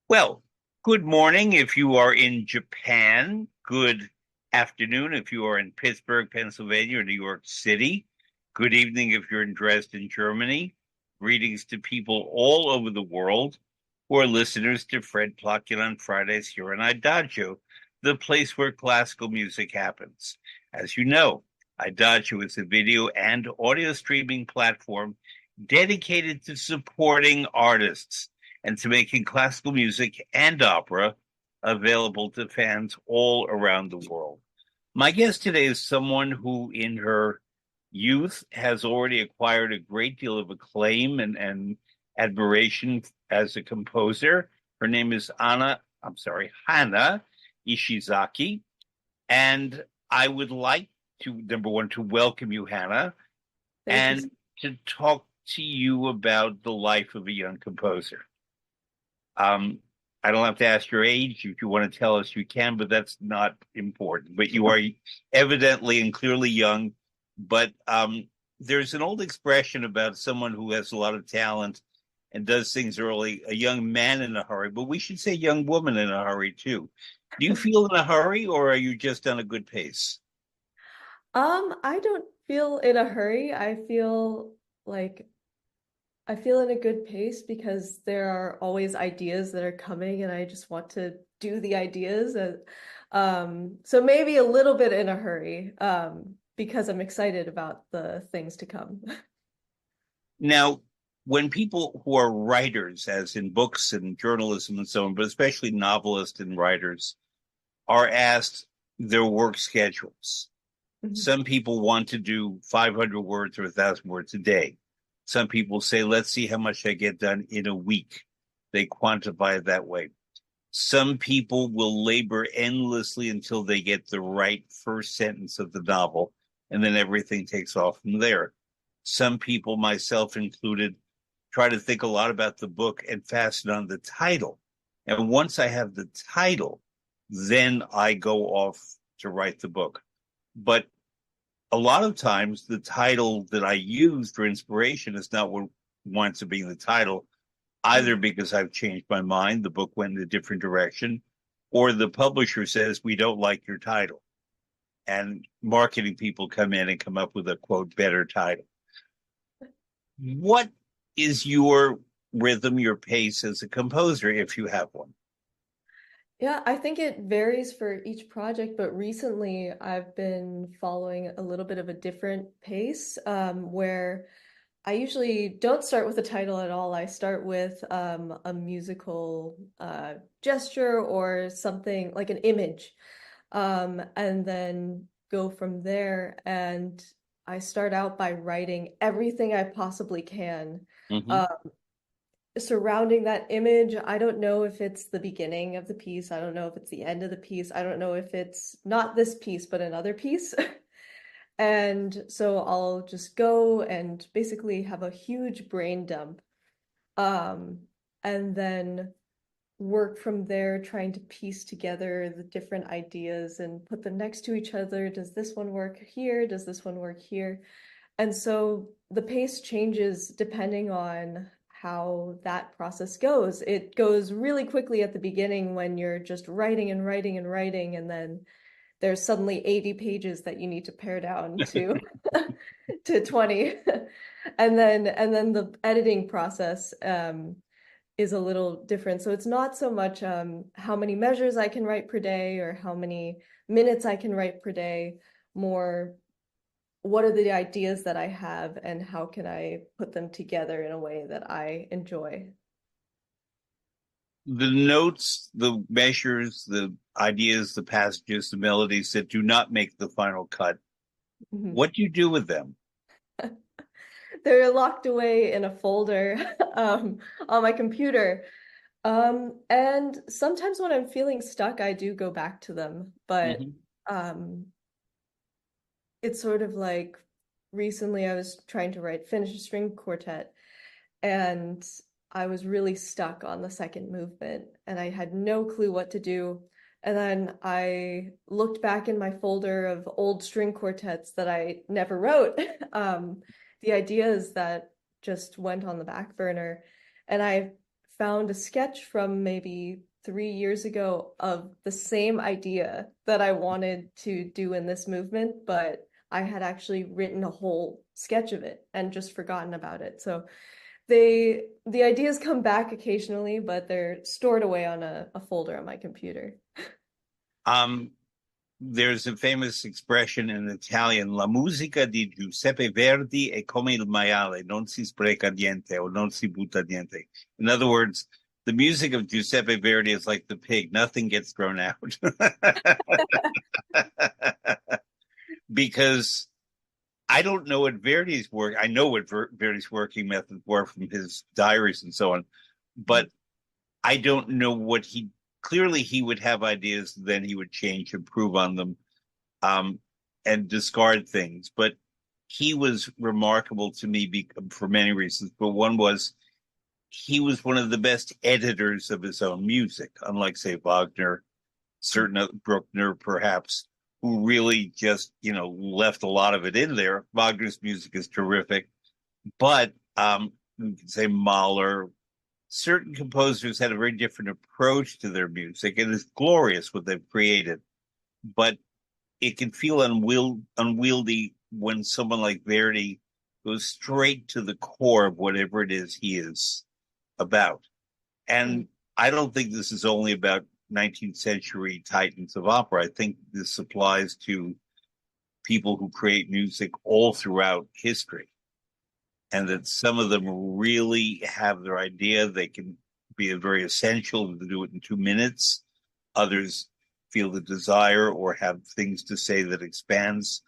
Well, good morning if you are in Japan. Good afternoon if you are in Pittsburgh, Pennsylvania, or New York City. Good evening if you're in Dresden, Germany. Greetings to people all over the world who are listeners to Fred Plotkin on Fridays here on Adagio, the place where classical music happens. As you know, Adagio is a video and audio streaming platform dedicated to supporting artists and to making classical music and opera available to fans all around the world. My guest today is someone who, in her youth, has already acquired a great deal of acclaim and admiration as a composer. Her name is Hannah Ishizaki. And I would like to, number one, to welcome you, Hannah, Thank you. and to talk to you about the life of a young composer. Um, I don't have to ask your age. If you want to tell us, you can, but that's not important. But you are evidently and clearly young. But there's an old expression about someone who has a lot of talent and does things early, a young man in a hurry, but we should say young woman in a hurry too. Do you feel in a hurry or are you just on a good pace? I don't feel in a hurry. Like I feel in a good pace because there are always ideas that are coming and I just want to do the ideas. So maybe a little bit in a hurry, because I'm excited about the things to come. Now, when people who are writers, as in books and journalism and so on, but especially novelists and writers, are asked their work schedules. Some people want to do 500 words or 1,000 words a day. Some people say, let's see how much I get done in a week. They quantify it that way. Some people will labor endlessly until they get the right first sentence of the novel, and then everything takes off from there. Some people, myself included, try to think a lot about the book and fasten on the title. And once I have the title, then I go off to write the book. But a lot of times the title that I use for inspiration is not what wants to be the title, either because I've changed my mind, the book went in a different direction, or the publisher says, we don't like your title. And marketing people come in and come up with a quote, better title. What is your rhythm, your pace as a composer, if you have one? Yeah, I think it varies for each project, but recently I've been following a little bit of a different pace, where I usually don't start with a title at all. I start with a musical gesture or something like an image, and then go from there. And I start out by writing everything I possibly can. Mm-hmm. Uh, Surrounding that image. I don't know if it's the beginning of the piece. I don't know if it's the end of the piece. I don't know if it's not this piece, but another piece. And so I'll just go and basically have a huge brain dump. Um, and then work from there, trying to piece together the different ideas and put them next to each other. Does this one work here? Does this one work here? And so the pace changes depending on how that process goes. It goes really quickly at the beginning when you're just writing and writing and writing, and then there's suddenly 80 pages that you need to pare down to to 20. And then the editing process is a little different. So it's not so much how many measures I can write per day or how many minutes I can write per day, more what are the ideas that I have and how can I put them together in a way that I enjoy. The notes, the measures, the ideas, the passages, the melodies that do not make the final cut, Mhm. what do you do with them? They're locked away in a folder on my computer. And sometimes when I'm feeling stuck, I do go back to them, but Mm-hmm. um, it's sort of like recently I was trying to finish a string quartet, and I was really stuck on the second movement and I had no clue what to do. And then I looked back in my folder of old string quartets that I never wrote, the ideas that just went on the back burner. And I found a sketch from maybe 3 years ago of the same idea that I wanted to do in this movement, but I had actually written a whole sketch of it and just forgotten about it. So the ideas come back occasionally, but they're stored away on a folder on my computer. Um, there's a famous expression in Italian: "La musica di Giuseppe Verdi è come il maiale, non si spreca niente o non si butta niente." In other words, the music of Giuseppe Verdi is like the pig; nothing gets thrown out. Because I don't know what Verdi's work. I know what Verdi's working methods were from his diaries and so on, but I don't know what he. Clearly, he would have ideas, then he would change, improve on them, um, and discard things. But he was remarkable to me for many reasons. But one was he was one of the best editors of his own music, unlike, say, Wagner, certain Bruckner, perhaps, who really just, left a lot of it in there. Wagner's music is terrific, but you can say Mahler. Certain composers had a very different approach to their music, and it's glorious what they've created. But it can feel unwieldy when someone like Verdi goes straight to the core of whatever it is he is about. And I don't think this is only about 19th century titans of opera. I think this applies to people who create music all throughout history, and that some of them really have their idea. They can be very essential to do it in 2 minutes. Others feel the desire or have things to say that expands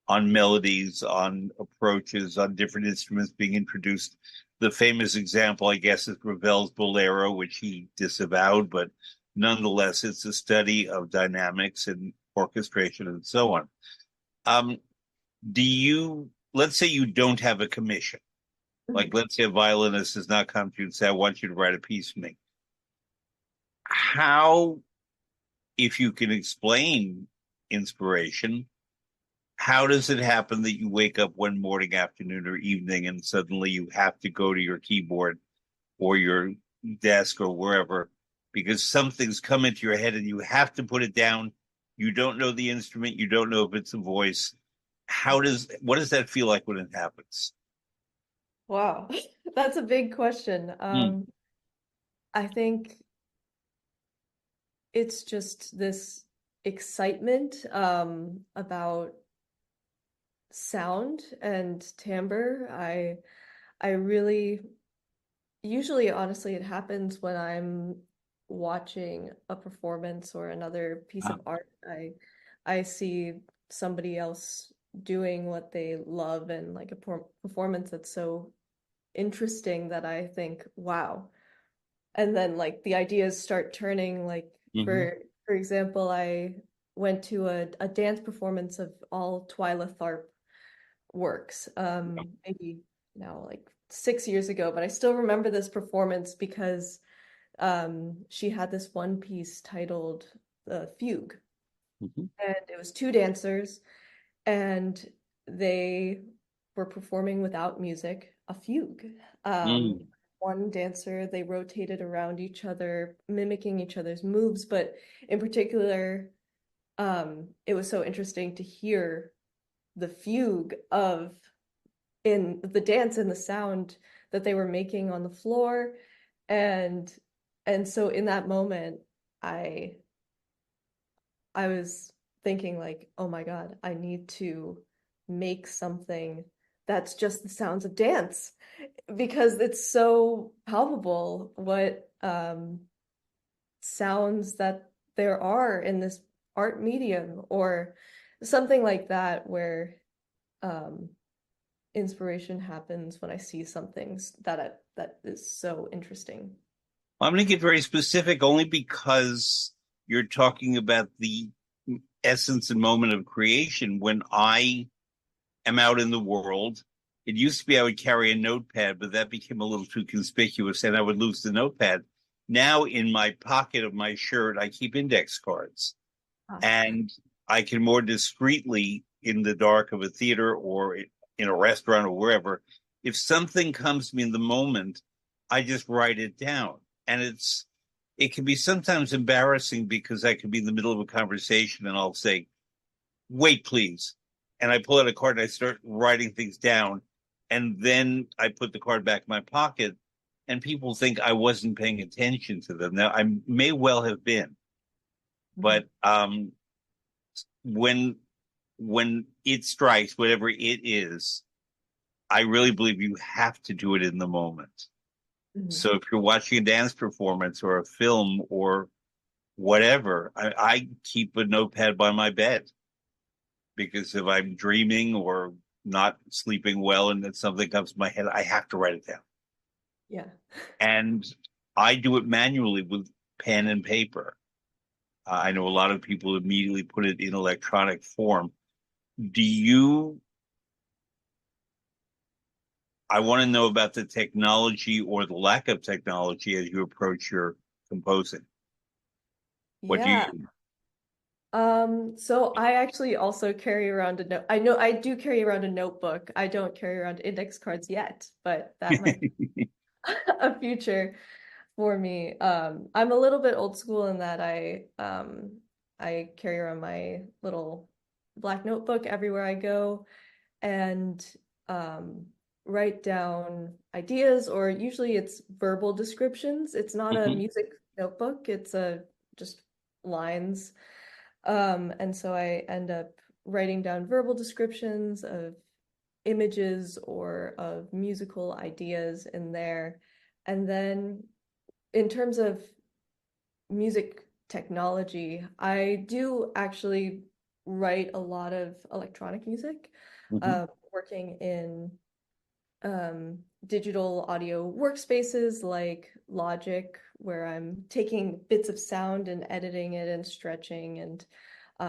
on melodies, on approaches, on different instruments being introduced. The famous example, I guess, is Ravel's Bolero, which he disavowed, but nonetheless, it's a study of dynamics and orchestration and so on. Let's say you don't have a commission. Like, let's say a violinist has not come to you and say, "I want you to write a piece for me." How, if you can explain inspiration, how does it happen that you wake up one morning, afternoon, or evening and suddenly you have to go to your keyboard or your desk or wherever because something's come into your head and you have to put it down? You don't know the instrument. You don't know if it's a voice. What does that feel like when it happens? Wow, that's a big question. Mm. I think it's just this excitement about sound and timbre. I really usually, honestly, it happens when I'm watching a performance or another piece Ah. of art. I see somebody else doing what they love and like a performance that's so interesting that I think, wow. And then like the ideas start turning. Like Mm-hmm. for example, I went to a dance performance of all Twyla Tharp works, maybe now like 6 years ago, but I still remember this performance because she had this one piece titled The Fugue, Mm-hmm. and it was two dancers, and they were performing without music, a fugue. Um, Mm. one dancer, they rotated around each other, mimicking each other's moves, but in particular, it was so interesting to hear the fugue of in the dance and the sound that they were making on the floor, and so in that moment, I I was thinking like, oh my God, I need to make something that's just the sounds of dance because it's so palpable what sounds that there are in this art medium or something like that where um, inspiration happens when I see something that is so interesting. I'm going to get very specific only because you're talking about the essence and moment of creation. When I am out in the world, it used to be I would carry a notepad, but that became a little too conspicuous and I would lose the notepad. Now, in my pocket of my shirt, I keep index cards, Ah. and I can more discreetly, in the dark of a theater or in a restaurant or wherever, if something comes to me in the moment, I just write it down. and it can be sometimes embarrassing because I could be in the middle of a conversation and I'll say, "Wait, please," and I pull out a card and I start writing things down, and then I put the card back in my pocket, and people think I wasn't paying attention to them. Now, I may well have been, Mhm. but when it strikes, whatever it is, I really believe you have to do it in the moment. Mhm. So if you're watching a dance performance or a film or whatever, I keep a notepad by my bed because if I'm dreaming or not sleeping well and then something comes to my head, I have to write it down. Yeah. And I do it manually with pen and paper. I know a lot of people immediately put it in electronic form. Do you I want to know about the technology or the lack of technology as you approach your composing. What do you Yeah. So I actually also carry around a note. I know I do carry around a notebook. I don't carry around index cards yet, but that might be use? a future for me. I'm a little bit old school in that I carry around my little black notebook everywhere I go and um write down ideas, or usually it's verbal descriptions. It's not a Mhm, music notebook, it's a just lines. And so I end up writing down verbal descriptions of images or of musical ideas in there. And then in terms of music technology, I do actually write a lot of electronic music, mhm. working in digital audio workspaces like Logic, where I'm taking bits of sound and editing it and stretching and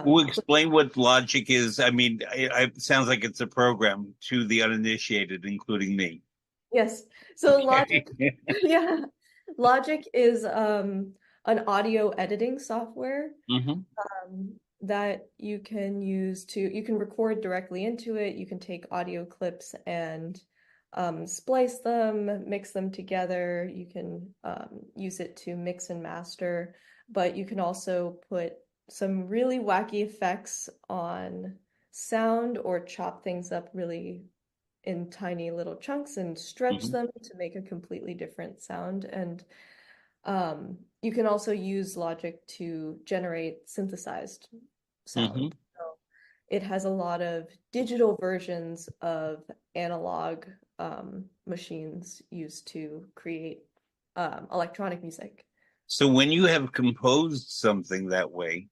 We'll clip. explain what logic is. I mean, it sounds like it's a program to the uninitiated, including me. Yes. So Logic, Okay. yeah, Logic is an audio editing software Hmm. that you can use to, you can record directly into it. You can take audio clips and splice them, mix them together. You can use it to mix and master, but you can also put some really wacky effects on sound or chop things up really in tiny little chunks and stretch Hmm. them to make a completely different sound. And you can also use Logic to generate synthesized Hmm. sound. So it has a lot of digital versions of analog machines used to create electronic music. So when you have composed something that way,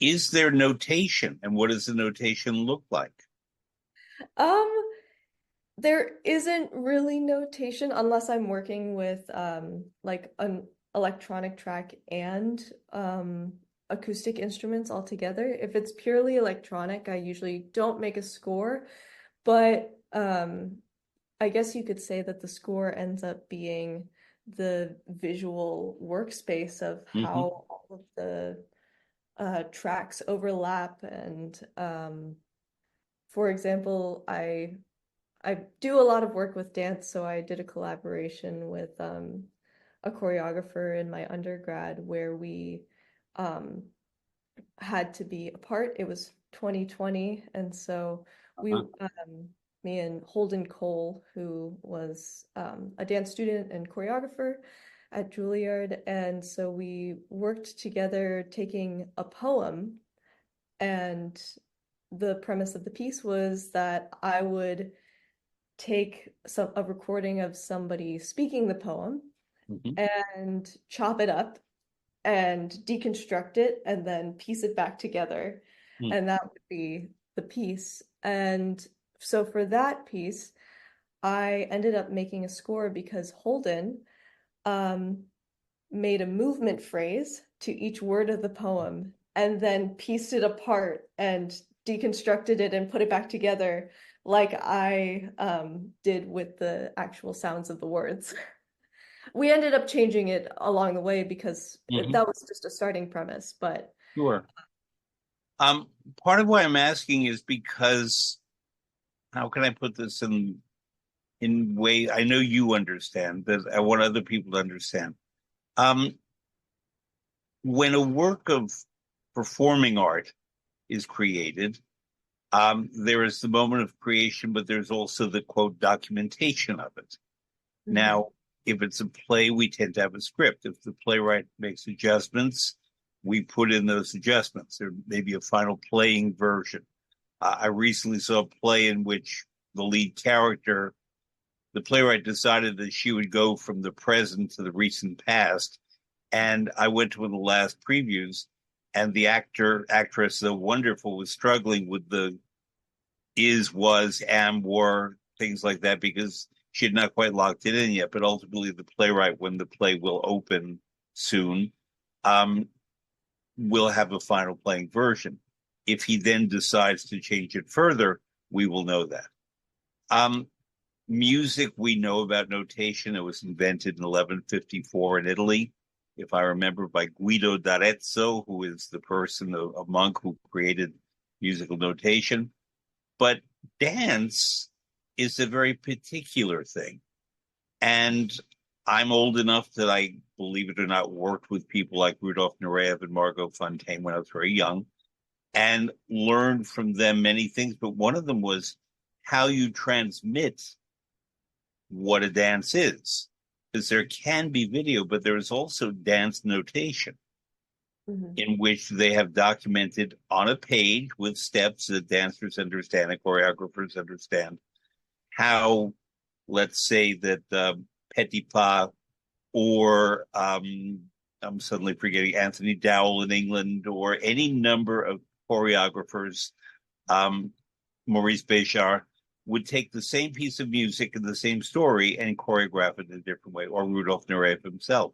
is there notation, and what does the notation look like? Um, there isn't really notation unless I'm working with like an electronic track and acoustic instruments all together. If it's purely electronic, I usually don't make a score, but I guess you could say that the score ends up being the visual workspace of Hmm. how all of the tracks overlap. And for example, I do a lot of work with dance, so I did a collaboration with a choreographer in my undergrad where we um, had to be apart. It was 2020, and so we, Uh-huh. me and Holden Cole, who was a dance student and choreographer at Juilliard, and so we worked together taking a poem, and the premise of the piece was that I would take a recording of somebody speaking the poem Hmm. and chop it up and deconstruct it and then piece it back together. And that would be the piece. And so for that piece, I ended up making a score because Holden um, made a movement phrase to each word of the poem and then pieced it apart and deconstructed it and put it back together like I did with the actual sounds of the words. We ended up changing it along the way because Hmm. that was just a starting premise, but Sure. Um, Part of why I'm asking is because how can I put this in? in way I know you understand, but I want other people to understand. Um, when a work of performing art is created, there is the moment of creation, but there's also the quote documentation of it. Hmm. Now, if it's a play, we tend to have a script. If the playwright makes adjustments, we put in those adjustments. There may be a final playing version. I recently saw a play in which the lead character, the playwright decided that she would go from the present to the recent past. And I went to one of the last previews, and the actress, so wonderful, was struggling with the is, was, am, were, things like that, because she had not quite locked it in yet. But ultimately, the playwright, when the play will open soon, um, will have a final playing version. If he then decides to change it further, we will know that. Um, Music, we know about notation. It was invented in 1154 in Italy, if I remember, by Guido d'Arezzo, who is the person, a monk who created musical notation. But dance is a very particular thing. And I'm old enough that I, believe it or not, worked with people like Rudolf Nureyev and Margot Fontaine when I was very young and learned from them many things. But one of them was how you transmit what a dance is. Because there can be video, but there is also dance notation Hmm. in which they have documented on a page with steps that dancers understand and choreographers understand how, let's say that Petit Pas or I'm suddenly forgetting Anthony Dowell in England or any number of choreographers, um, Maurice Béjart, would take the same piece of music and the same story and choreograph it in a different way, or Rudolf Nureyev himself.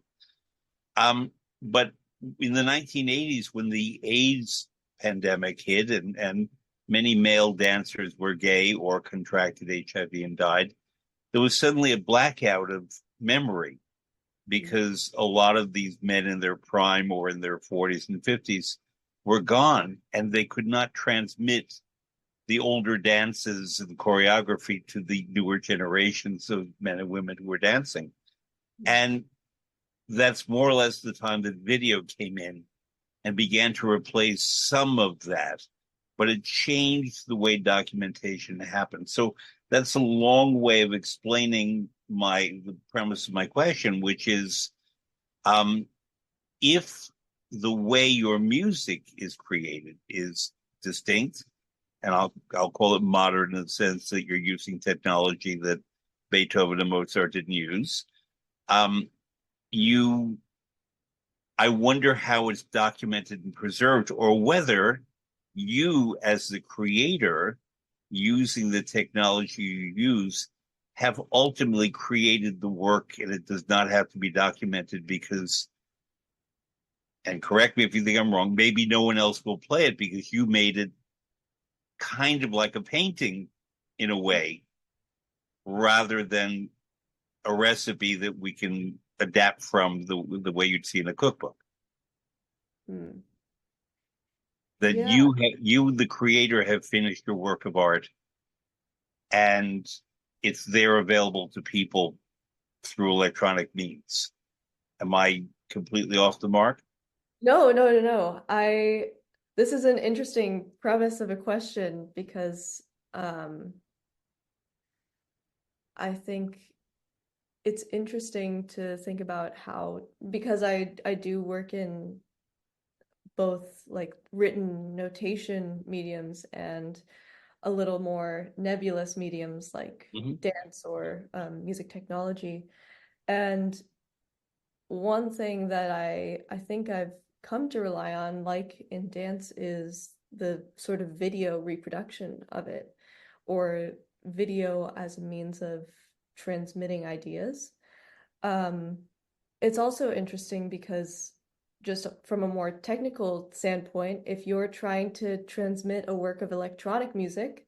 But in the 1980s, when the AIDS pandemic hit and many male dancers were gay or contracted HIV and died, there was suddenly a blackout of memory because a lot of these men in their prime or in their 40s and 50s were gone and they could not transmit the older dances and choreography to the newer generations of men and women who were dancing. And that's more or less the time that video came in and began to replace some of that, but it changed the way documentation happened. So that's a long way of explaining the premise of my question, which is um, if the way your music is created is distinct, and I'll call it modern in the sense that you're using technology that Beethoven and Mozart didn't use. Um, you, I wonder how it's documented and preserved, or whether you, as the creator, using the technology you use, have ultimately created the work, and it does not have to be documented because, and correct me if you think I'm wrong, maybe no one else will play it because you made it kind of like a painting in a way, rather than a recipe that we can adapt from the way you'd see in a cookbook. Hmm. That Yeah. you, the creator, have finished your work of art, and it's there available to people through electronic means. Am I completely off the mark? No, no, no, no. This is an interesting premise of a question because um, I think it's interesting to think about how, because I do work in both like written notation mediums and a little more nebulous mediums like Mm-hmm. dance or music technology. And one thing that I think I've come to rely on, like in dance, is the sort of video reproduction of it, or video as a means of transmitting ideas. Um, it's also interesting because just from a more technical standpoint, if you're trying to transmit a work of electronic music,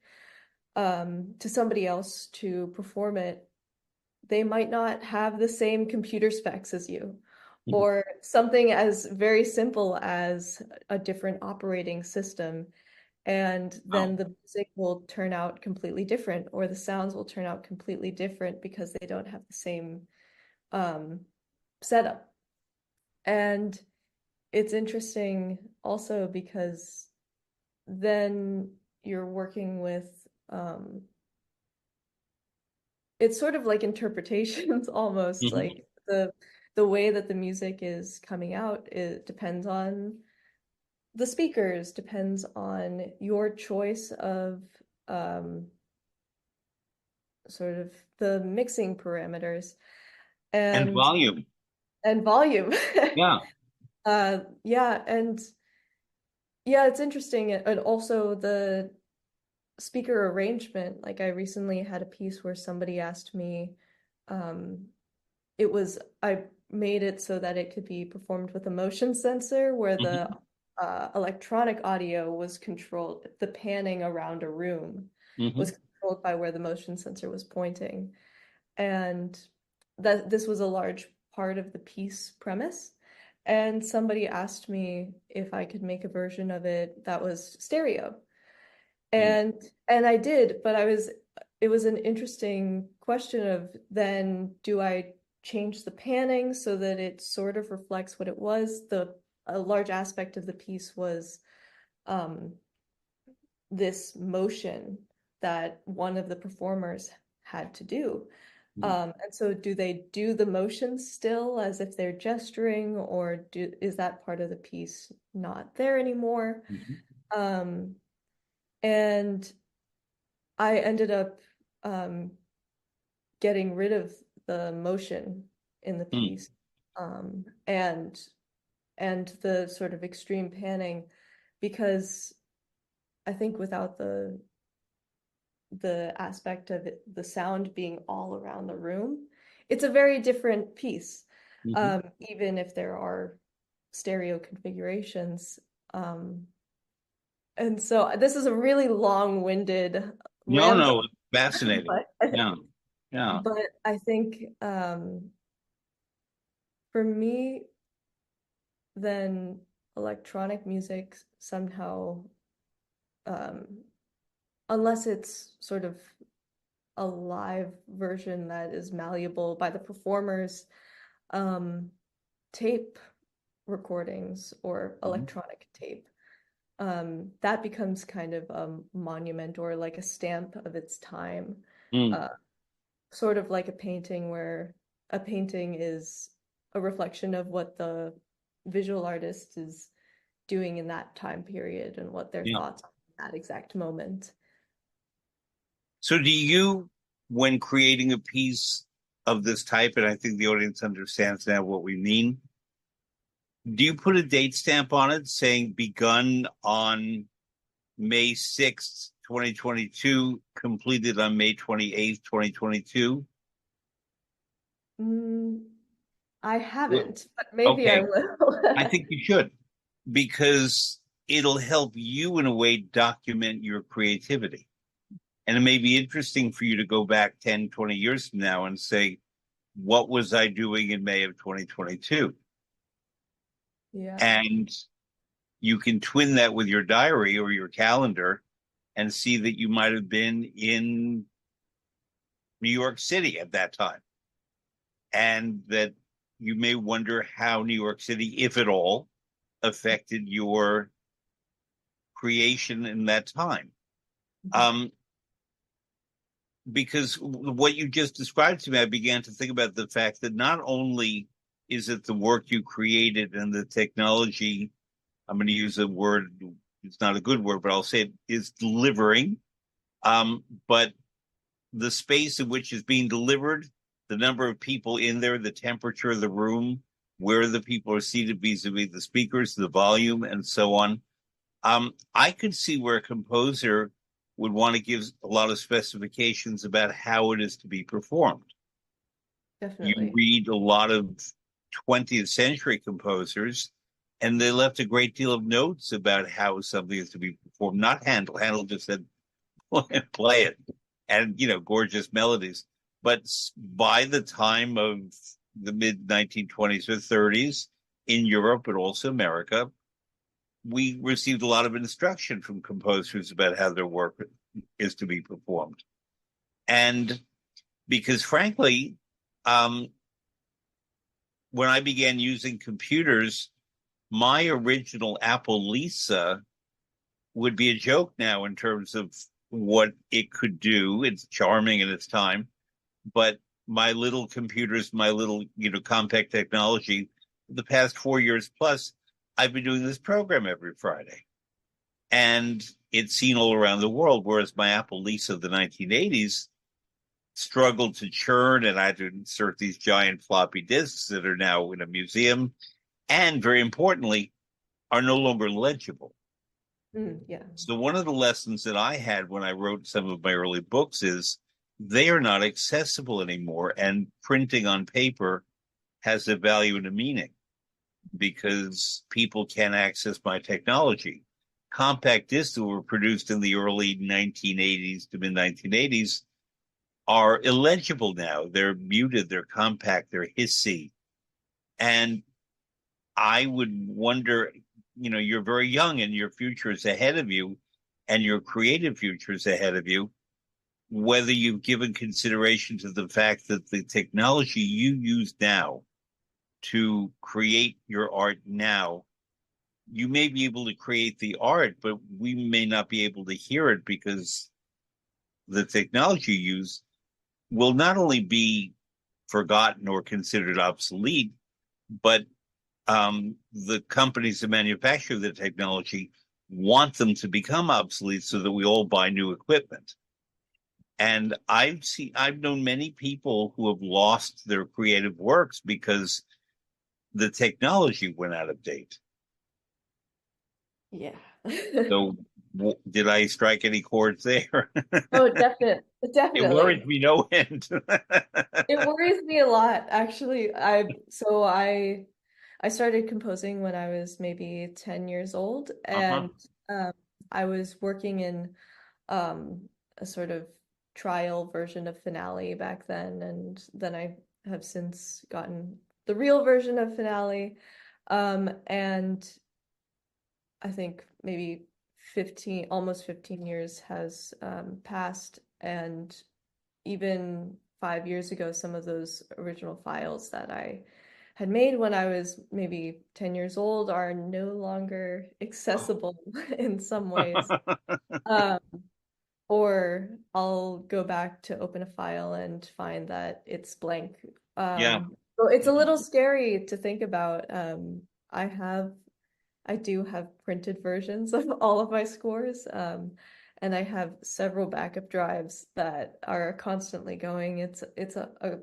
to somebody else to perform it, they might not have the same computer specs as you, or something as very simple as a different operating system. and Oh. then the music will turn out completely different, or the sounds will turn out completely different because they don't have the same um, setup. And it's interesting also because then you're working with um, it's sort of like interpretations almost Hmm. like the way that the music is coming out, it depends on the speakers, depends on your choice of um, sort of the mixing parameters And and volume. volume. Yeah. Yeah, and yeah, it's interesting. And also the speaker arrangement. Like I recently had a piece where somebody asked me, um, I made it so that it could be performed with a motion sensor where the Hmm. electronic audio was controlled, the panning around a room Hmm. was controlled by where the motion sensor was pointing. And that this was a large part of the piece premise. And somebody asked me if I could make a version of it that was stereo. And I did, but it was an interesting question of then do I change the panning so that it sort of reflects what it was? A large aspect of the piece was um, this motion that one of the performers had to do. And so do they do the motion still as if they're gesturing, or is that part of the piece not there anymore? Hmm. Um, and I ended up um, getting rid of the motion in the piece, um, and the sort of extreme panning, because I think without the aspect of it, the sound being all around the room, it's a very different piece. Hmm. Even if there are stereo configurations. Um, and so this is a really long-winded No, rant, no, fascinating. but Yeah. Yeah. I think for me, then electronic music somehow, um, unless it's sort of a live version that is malleable by the performers, um, tape recordings or Mhm. electronic tape, that becomes kind of a monument or like a stamp of its time, Mm. uh, sort of like a painting where a painting is a reflection of what the visual artist is doing in that time period and what their Yeah. thoughts are in that exact moment. So do you, when creating a piece of this type, and I think the audience understands now what we mean, do you put a date stamp on it saying begun on May 6th, 2022, completed on May 28th, 2022? Mm, I Yeah. haven't, but maybe I Okay. will. I think you should, because it'll help you in a way document your creativity. And it may be interesting for you to go back 10, 20 years from now and say, what was I doing in May of 2022? Yeah, And you can twin that with your diary or your calendar and see that you might have been in New York City at that time. And that you may wonder how New York City, if at all, affected your creation in that time. mhm, Um, because what you just described to me, I began to think about the fact that not only is it the work you created and the technology, I'm going to use a word, it's not a good word, but I'll say it is delivering, but the space in which is being delivered, the number of people in there, the temperature of the room, where the people are seated vis-a-vis the speakers, the volume, and so on. I could see where a composer would want to give a lot of specifications about how it is to be performed. You definitely. read a lot of 20th century composers, and they left a great deal of notes about how something is to be performed. Not Handel. Handel just said, play it, and gorgeous melodies. But by the time of the mid 1920s or 30s in Europe, but also America, we received a lot of instruction from composers about how their work is to be performed. And because frankly, um, when I began using computers, my original Apple Lisa would be a joke now in terms of what it could do. It's charming in its time, but my little computers, my little, compact technology, the past 4 years plus, I've been doing this program every Friday. And it's seen all around the world, whereas my Apple Lisa of the 1980s struggled to churn, and I had to insert these giant floppy disks that are now in a museum, and very importantly, are no longer legible. Yeah. So one of the lessons that I had when I wrote some of my early books is they are not accessible anymore, and printing on paper has a value and a meaning because people can't access my technology. Compact discs that were produced in the early 1980s to mid 1980s are illegible now. They're muted, they're compact, they're hissy. And I would wonder, you're very young and your future is ahead of you and your creative future is ahead of you, whether you've given consideration to the fact that the technology you use now to create your art now, you may be able to create the art, but we may not be able to hear it because the technology you use will not only be forgotten or considered obsolete, but the companies that manufacture the technology want them to become obsolete so that we all buy new equipment. And I've known many people who have lost their creative works because the technology went out of date. Yeah. So did I strike any chords there? Oh, It definitely. worries me no end. It worries me a lot, actually. I started composing when I was maybe 10 years old, Uh-huh. and um, I was working in a sort of trial version of Finale back then, and then I have since gotten the real version of Finale. And I think maybe 15, almost 15 years has passed, and even 5 years ago, some of those original files that I had made when I was maybe 10 years old are no longer accessible in some ways. Um, or I'll go back to open a file and find that it's blank. Yeah. So it's a little scary to think about. I have I do have printed versions of all of my scores, and I have several backup drives that are constantly going. It's a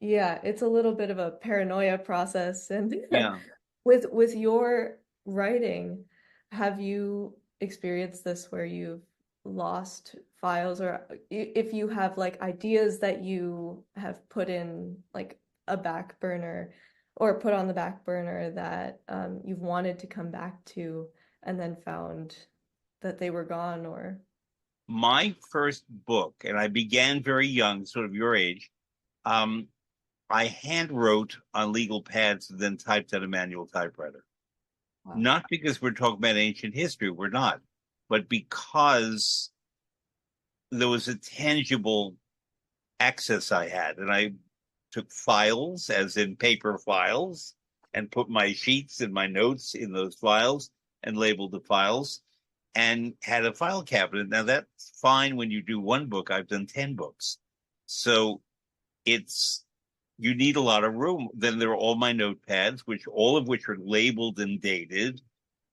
yeah, it's a little bit of a paranoia process. And Yeah. with your writing, have you experienced this where you've lost files, or if you have like ideas that you have put in like a back burner or put on the back burner that you've wanted to come back to and then found that they were gone or My first book, and I began very young, sort of your age, um, I hand wrote on legal pads and then typed out a manual typewriter. wow. Not because we're talking about ancient history, we're not, but because there was a tangible access I had. And I took files, as in paper files, and put my sheets and my notes in those files and labeled the files and had a file cabinet. Now, that's fine when you do one book. I've done 10 books. So it's, you need a lot of room. Then there are all my notepads, all of which are labeled and dated.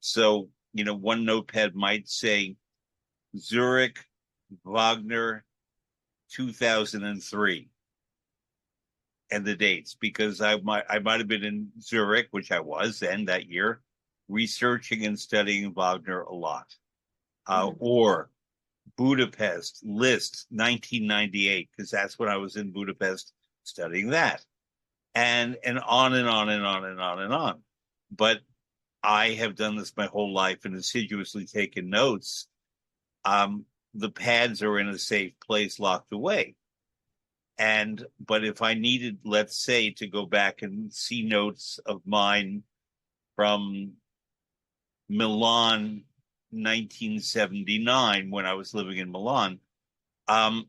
So, one notepad might say Zurich, Wagner, 2003, and the dates, because I might have been in Zurich, which I was then that year, researching and studying Wagner a lot. Mhm. Or Budapest, Liszt, 1998, because that's when I was in Budapest studying that. And on and on and on and on and on. But I have done this my whole life and assiduously taken notes. The pads are in a safe place, locked away. But if I needed, let's say, to go back and see notes of mine from Milan 1979 when I was living in Milan, um,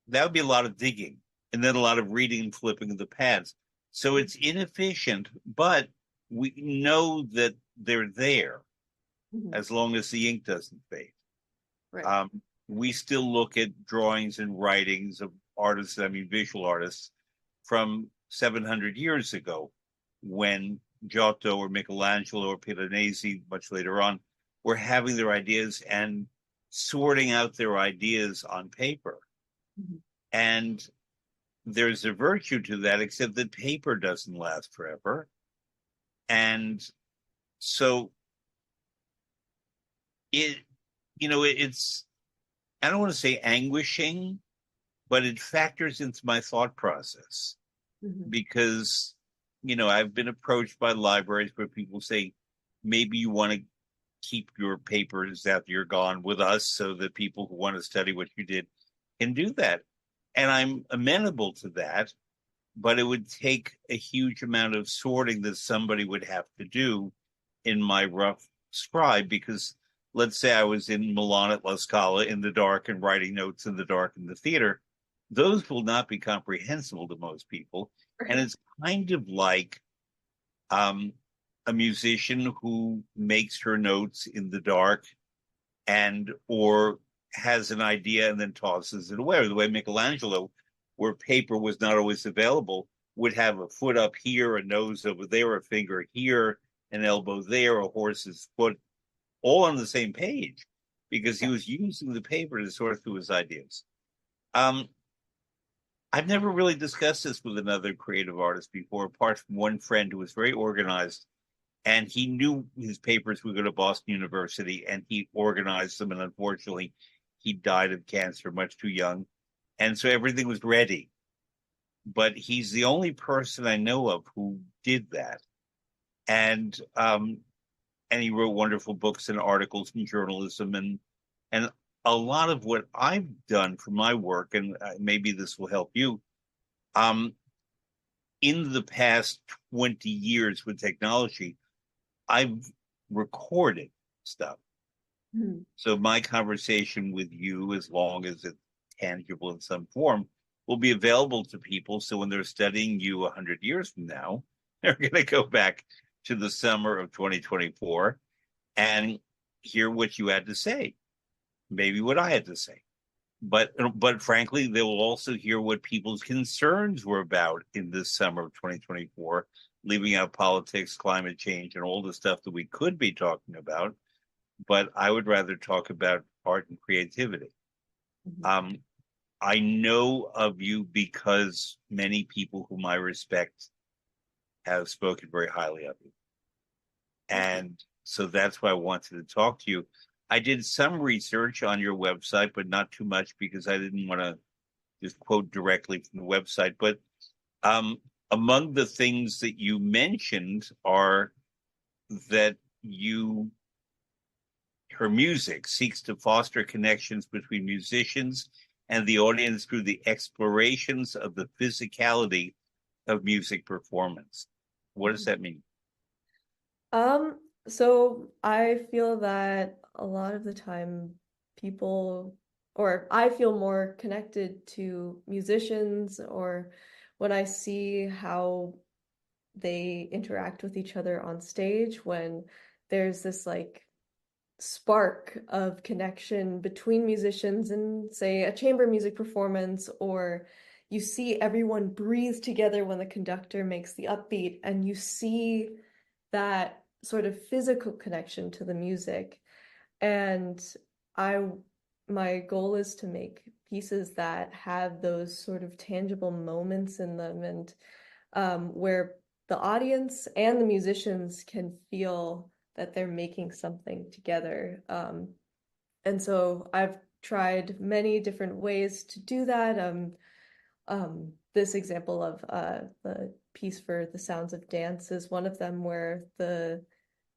that would be a lot of digging and then a lot of reading and flipping of the pads. So it's inefficient, but we know that they're there Mhm. as long as the ink doesn't fade. Right. Um, we still look at drawings and writings of artists, I mean, visual artists from 700 years ago when Giotto or Michelangelo or Piranesi, much later on, were having their ideas and sorting out their ideas on paper. Mhm. And there's a virtue to that, except that paper doesn't last forever. And so it, it's, I don't want to say anguishing, but it factors into my thought process Mhm. because, I've been approached by libraries where people say, maybe you want to keep your papers after you're gone with us so that people who want to study what you did can do that. And I'm amenable to that, but it would take a huge amount of sorting that somebody would have to do in my rough scribe because let's say I was in Milan at La Scala in the dark and writing notes in the dark in the theater, those will not be comprehensible to most people. And Right. it's kind of like um, a musician who makes her notes in the dark and or has an idea and then tosses it away. Or the way Michelangelo, where paper was not always available, would have a foot up here, a nose over there, a finger here, an elbow there, a horse's foot, all on the same page, because he Yeah. was using the paper to sort through his ideas. Um, I've never really discussed this with another creative artist before, apart from one friend who was very organized and he knew his papers would go to Boston University and he organized them. And unfortunately, he died of cancer much too young. And so everything was ready. But he's the only person I know of who did that. And and he wrote wonderful books and articles in journalism and a lot of what I've done for my work, and maybe this will help you. Um, in the past 20 years with technology, I've recorded stuff. Mhm. So my conversation with you, as long as it's tangible in some form, will be available to people. So when they're studying you 100 years from now, they're going to go back to the summer of 2024 and hear what you had to say, maybe what I had to say. But frankly, they will also hear what people's concerns were about in this summer of 2024, leaving out politics, climate change, and all the stuff that we could be talking about. But I would rather talk about art and creativity. Mhm. Um, I know of you because many people whom I respect have spoken very highly of you. Thank you. And so that's why I wanted to talk to you. I did some research on your website, but not too much because I didn't want to just quote directly from the website. But um, among the things that you mentioned are that you her music seeks to foster connections between musicians and the audience through the explorations of the physicality of music performance. What does Mhm. that mean? Um, so I feel that a lot of the time people, or I feel more connected to musicians, or when I see how they interact with each other on stage, when there's this like spark of connection between musicians and say a chamber music performance, or you see everyone breathe together when the conductor makes the upbeat and you see that sort of physical connection to the music. And I my goal is to make pieces that have those sort of tangible moments in them, and where the audience and the musicians can feel that they're making something together. And so I've tried many different ways to do that. This example of the piece for The Sounds of Dance is one of them where the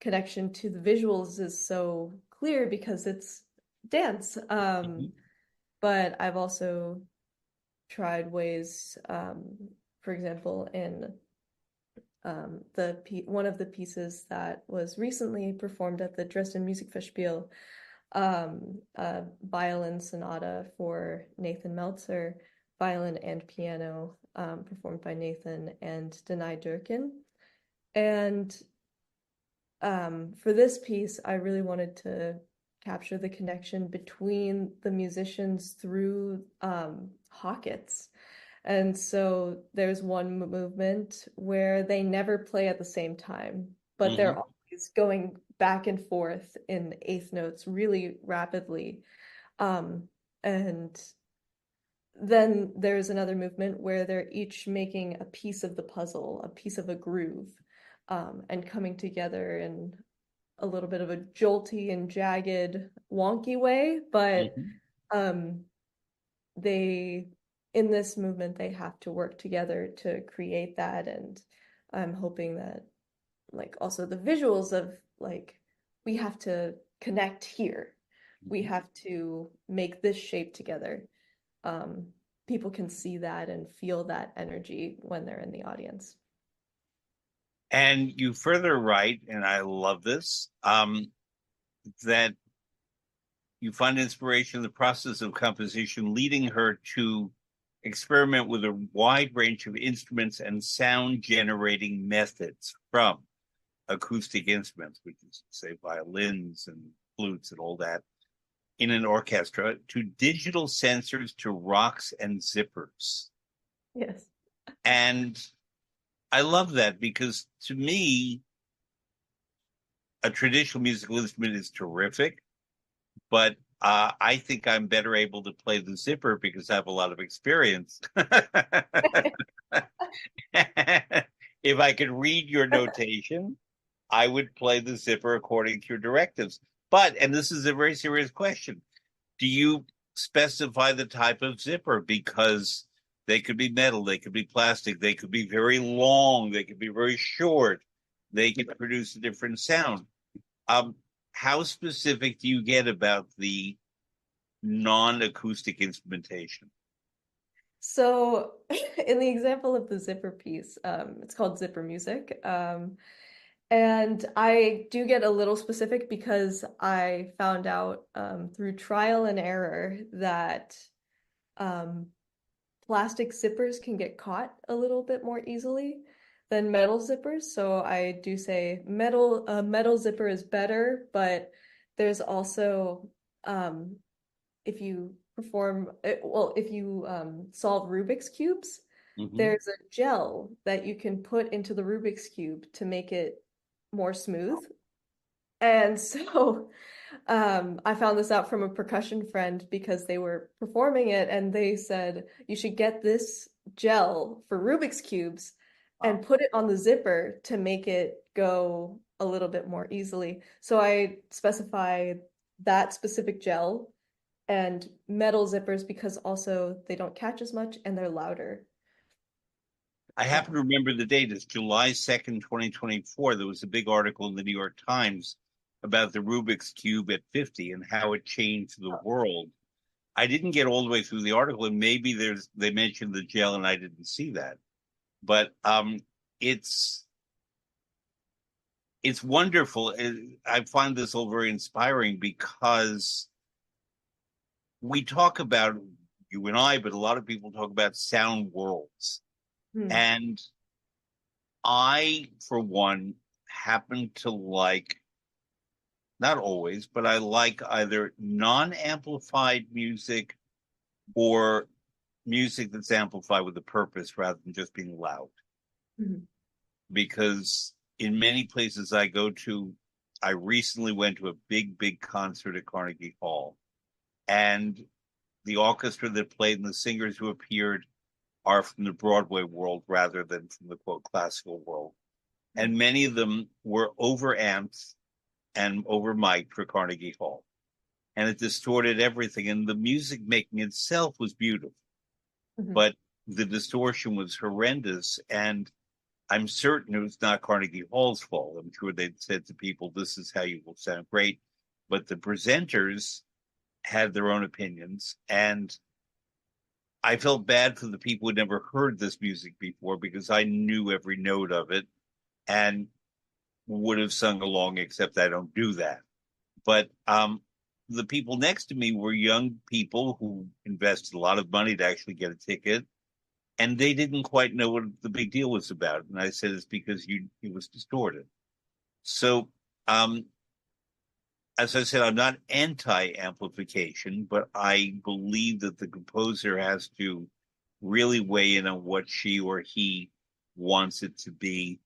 connection to the visuals is so clear because it's dance. Mhm. But I've also tried ways, for example, in one of the pieces that was recently performed at the Dresden Musikfestspiel, a violin sonata for Nathan Meltzer, violin and piano, performed by Nathan and Denai Durkin. And for this piece, I really wanted to capture the connection between the musicians through Hawkins. And so there's one movement where they never play at the same time, but they're Hmm. always going back and forth in eighth notes really rapidly. And then there's another movement where they're each making a piece of the puzzle, a piece of a groove, and coming together in a little bit of a jolty and jagged, wonky way, but Hmm. um, they in this movement they have to work together to create that, and I'm hoping that like also the visuals of like we have to connect here. We have to make this shape together. Um, People can see that and feel that energy when they're in the audience. And you further write, and I love this, that you find inspiration in the process of composition, leading her to experiment with a wide range of instruments and sound generating methods, from acoustic instruments, which is, say, violins and flutes and all that, in an orchestra, to digital sensors, to rocks and zippers. Yes. And I love that because to me, a traditional musical instrument is terrific, but I think I'm better able to play the zipper because I have a lot of experience. If I could read your notation, I would play the zipper according to your directives. But, and this is a very serious question, do you specify the type of zipper? Because they could be metal, they could be plastic, they could be very long, they could be very short, they can produce a different sound. Um, how specific do you get about the non-acoustic instrumentation? So, in the example of the zipper piece, it's called zipper music. And I do get a little specific because I found out through trial and error that um, plastic zippers can get caught a little bit more easily than metal zippers. So I do say metal zipper is better, but there's also um, if you if you solve Rubik's cubes, Mm-hmm. there's a gel that you can put into the Rubik's cube to make it more smooth. And so I found this out from a percussion friend because they were performing it and they said, you should get this gel for Rubik's cubes Wow. and put it on the zipper to make it go a little bit more easily. So I specify that specific gel and metal zippers because also they don't catch as much and they're louder. I happen to remember the date. It's July 2nd, 2024. There was a big article in the New York Times about the Rubik's Cube at 50 and how it changed the world. I didn't get all the way through the article, and maybe they mentioned the gel and I didn't see that. But it's it's wonderful. I find this all very inspiring because we talk about, you and I, but a lot of people talk about sound worlds. Hmm. And I, for one, happen to like, not always, but I like either non-amplified music or music that's amplified with a purpose rather than just being loud. Mhm. Because in many places I go to, I recently went to a big concert at Carnegie Hall, and the orchestra that played and the singers who appeared are from the Broadway world rather than from the quote classical world. And many of them were over amped and over mic'd for Carnegie Hall. And it distorted everything. And the music making itself was beautiful, Mhm. but the distortion was horrendous. And I'm certain it was not Carnegie Hall's fault. I'm sure they'd said to people, this is how you will sound great. But the presenters had their own opinions. And I felt bad for the people who'd never heard this music before because I knew every note of it. and would have sung along, except I don't do that. But the people next to me were young people who invested a lot of money to actually get a ticket, and they didn't quite know what the big deal was about. And I said, it's because it was distorted. So, as I said, I'm not anti-amplification, but I believe that the composer has to really weigh in on what she or he wants it to be.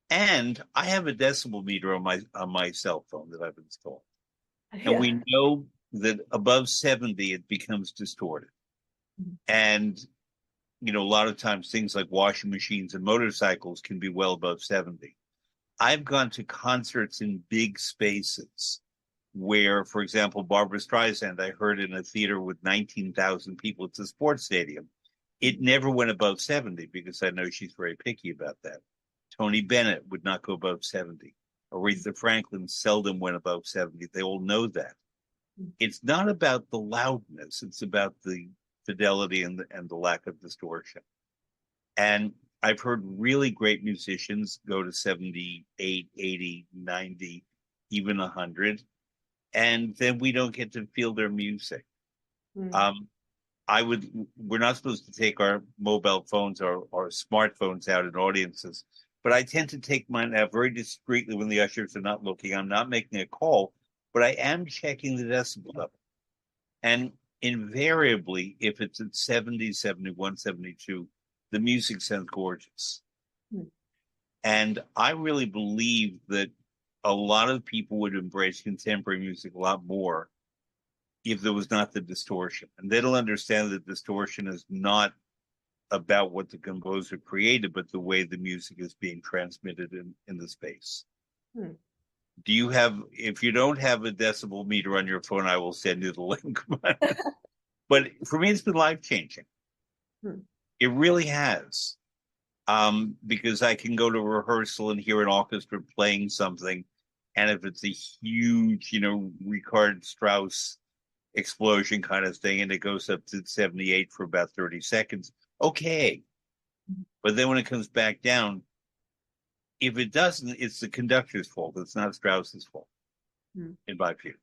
And I have a decibel meter on my cell phone that I've installed. And Yeah. we know that above 70, it becomes distorted. And, a lot of times things like washing machines and motorcycles can be well above 70. I've gone to concerts in big spaces where, for example, Barbra Streisand, I heard in a theater with 19,000 people. It's a sports stadium. It never went above 70 because I know she's very picky about that. Tony Bennett would not go above 70. Aretha Franklin seldom went above 70. They all know that. It's not about the loudness. It's about the fidelity and the lack of distortion. And I've heard really great musicians go to 78, 80, 90, even 100. And then we don't get to feel their music. Mm. We're not supposed to take our mobile phones or smartphones out in audiences, but I tend to take mine out very discreetly when the ushers are not looking. I'm not making a call, but I am checking the decibel level. And invariably, if it's at 70, 71, 72, the music sounds gorgeous. Mm. And I really believe that a lot of people would embrace contemporary music a lot more if there was not the distortion. And they don't understand that distortion is not about what the composer created, but the way the music is being transmitted in the space. Hmm. If you don't have a decibel meter on your phone, I will send you the link. But for me, it's been life-changing. Hmm. It really has. Because I can go to a rehearsal and hear an orchestra playing something. And if it's a huge, Richard Strauss explosion kind of thing, and it goes up to 78 for about 30 seconds, okay. But then when it comes back down, if it doesn't, it's the conductor's fault. It's not Strauss's fault, in my view.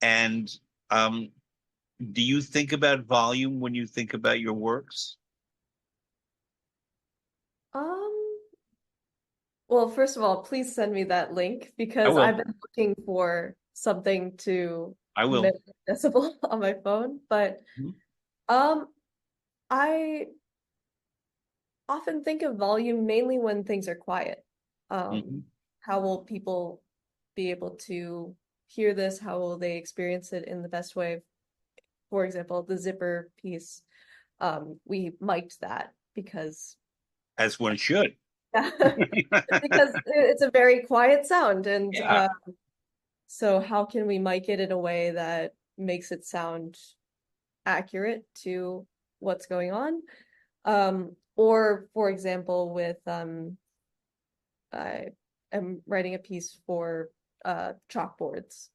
And do you think about volume when you think about your works? Um, well, first of all, please send me that link I because will. I've been looking for something to I will. measure decibel on my phone. But Mhm. um, I often think of volume mainly when things are quiet. Mhm. How will people be able to hear this? How will they experience it in the best way? For example, the zipper piece, we mic'd that because As one should. because it's a very quiet sound, and Yeah. so how can we mic it in a way that makes it sound accurate to what's going on? Or for example, with I am writing a piece for chalkboards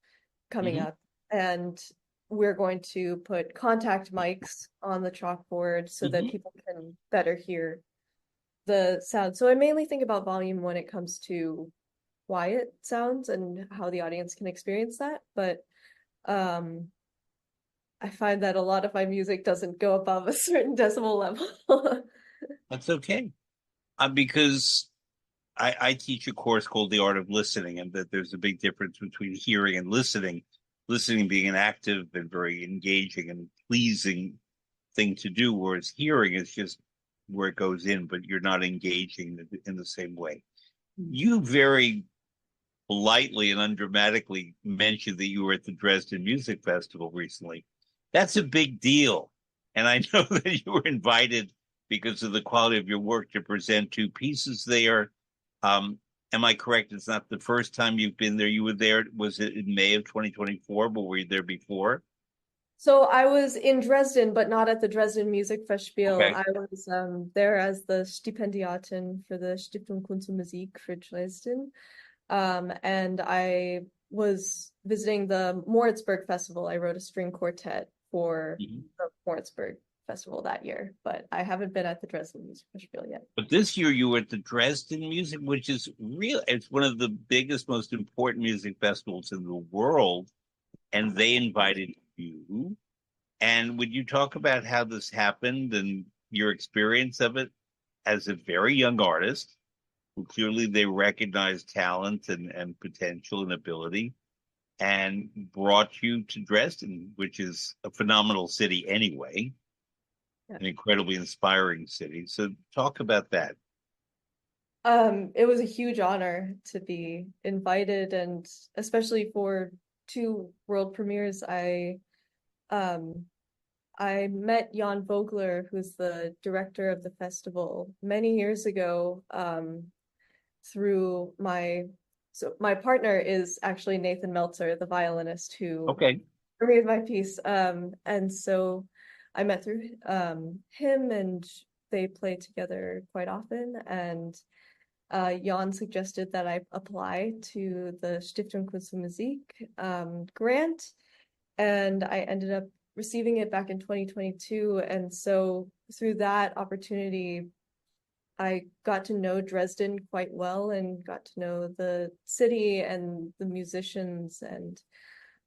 coming Mhm. up, and we're going to put contact mics on the chalkboard so that Mhm. people can better hear the sound. So I mainly think about volume when it comes to quiet sounds and how the audience can experience that. But um, I find that a lot of my music doesn't go above a certain decibel level. That's okay. Because I teach a course called The Art of Listening, and that there's a big difference between hearing and listening. Listening being an active and very engaging and pleasing thing to do, whereas hearing is just where it goes in, but you're not engaging in the same way. You very politely and undramatically mentioned that you were at the Dresden Music Festival recently. That's a big deal. And I know that you were invited because of the quality of your work to present two pieces there. Am I correct? It's not the first time you've been there. You were there, was it in May of 2024, but were you there before? So I was in Dresden, but not at the Dresden Music Festspiel. Okay. I was there as the Stipendiatin for the Stiftung Kunst und Musik für Dresden. And I was visiting the Moritzburg Festival. I wrote a string quartet for Mhm. the Moritzburg festival that year, but I haven't been at the Dresden Music Festival yet. But this year you were at the Dresden Music, which is real. It's one of the biggest, most important music festivals in the world, and they invited you. And would you talk about how this happened and your experience of it as a very young artist, who clearly they recognized talent and potential and ability, and brought you to Dresden, which is a phenomenal city anyway, Yeah. an incredibly inspiring city. So talk about that. It was a huge honor to be invited, and especially for two world premieres. Um I met Jan Vogler, who's the director of the festival, many years ago, through my partner is actually Nathan Meltzer, the violinist who Okay. premiered my piece. And so I met through him, and they play together quite often. And Jan suggested that I apply to the Stiftung Kunst und Musik grant, and I ended up receiving it back in 2022. And so through that opportunity, I got to know Dresden quite well and got to know the city and the musicians, and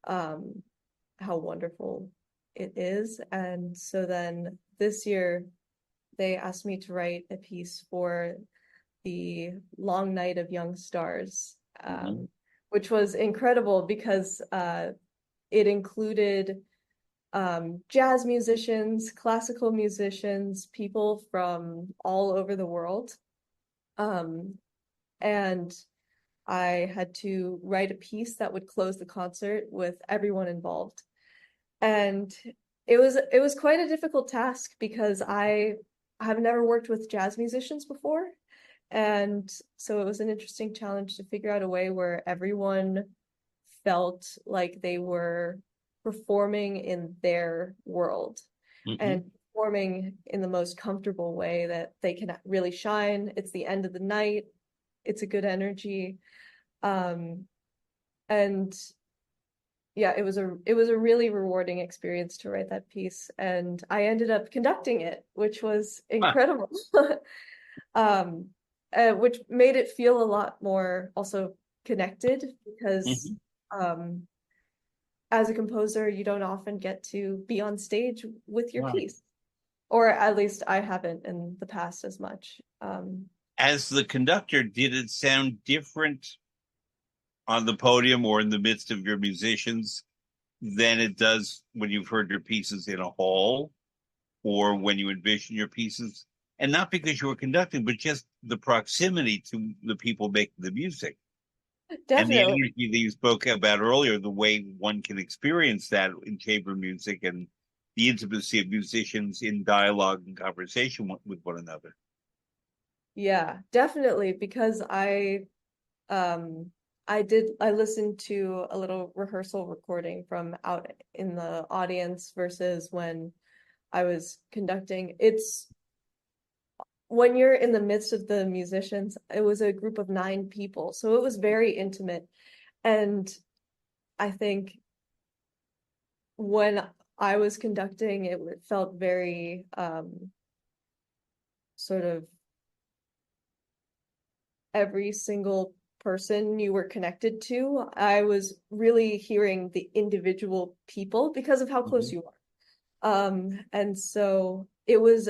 how wonderful it is. And so then this year, they asked me to write a piece for the Long Night of Young Stars, which was incredible because it included jazz musicians, classical musicians, people from all over the world. And I had to write a piece that would close the concert with everyone involved. And it was quite a difficult task because I have never worked with jazz musicians before. And so it was an interesting challenge to figure out a way where everyone felt like they were performing in their world and performing in the most comfortable way that they can really shine. It's the end of the night. It's a good energy. And yeah, it was a really rewarding experience to write that piece. And I ended up conducting it, which was incredible. Which made it feel a lot more also connected because as a composer, you don't often get to be on stage with your piece, or at least I haven't in the past as much. As the conductor, did it sound different on the podium or in the midst of your musicians than it does when you've heard your pieces in a hall or when you envision your pieces? And not because you were conducting, but just the proximity to the people making the music. And the Definitely. energy that you spoke about earlier, the way one can experience that in chamber music and the intimacy of musicians in dialogue and conversation with one another. Yeah, definitely. Because I listened to a little rehearsal recording from out in the audience versus when I was conducting. It's when you're in the midst of the musicians, it was a group of 9 people, so it was very intimate. And I think when I was conducting, it felt very sort of every single person you were connected to. I was really hearing the individual people because of how close you are. And so it was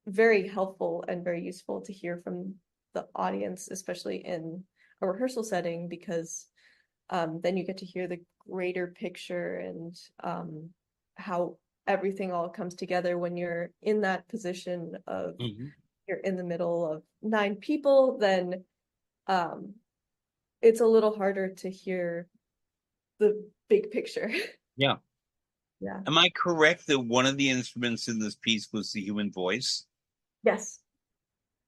very helpful and very useful to hear from the audience, especially in a rehearsal setting, because then you get to hear the greater picture and how everything all comes together when you're in that position of you're in the middle of 9 people. Then it's a little harder to hear the big picture. Yeah. Yeah. Am I correct that one of the instruments in this piece was the human voice? Yes.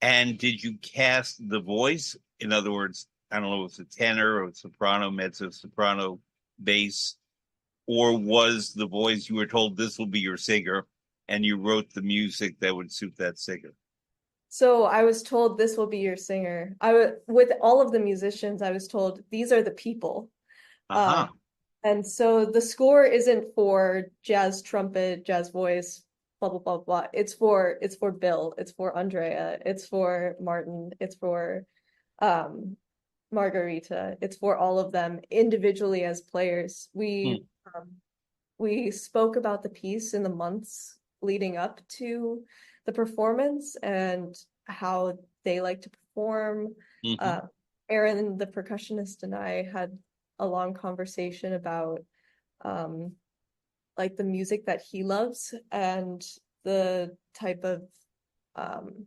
And did you cast the voice? In other words, I don't know if it's a tenor or a soprano, mezzo soprano, bass, or was the voice you were told this will be your singer and you wrote the music that would suit that singer? So I was told this will be your singer. With all of the musicians, I was told these are the people. Uh-huh. And so the score isn't for jazz trumpet, jazz voice, blah blah blah blah. It's for Bill, it's for Andrea, it's for Martin, it's for um Margarita, it's for all of them individually as players. Hmm. Um, we spoke about the piece in the months leading up to the performance and how they like to perform. Hmm. Uh, Aaron, the percussionist, and I had a long conversation about um, like the music that he loves and the type of um,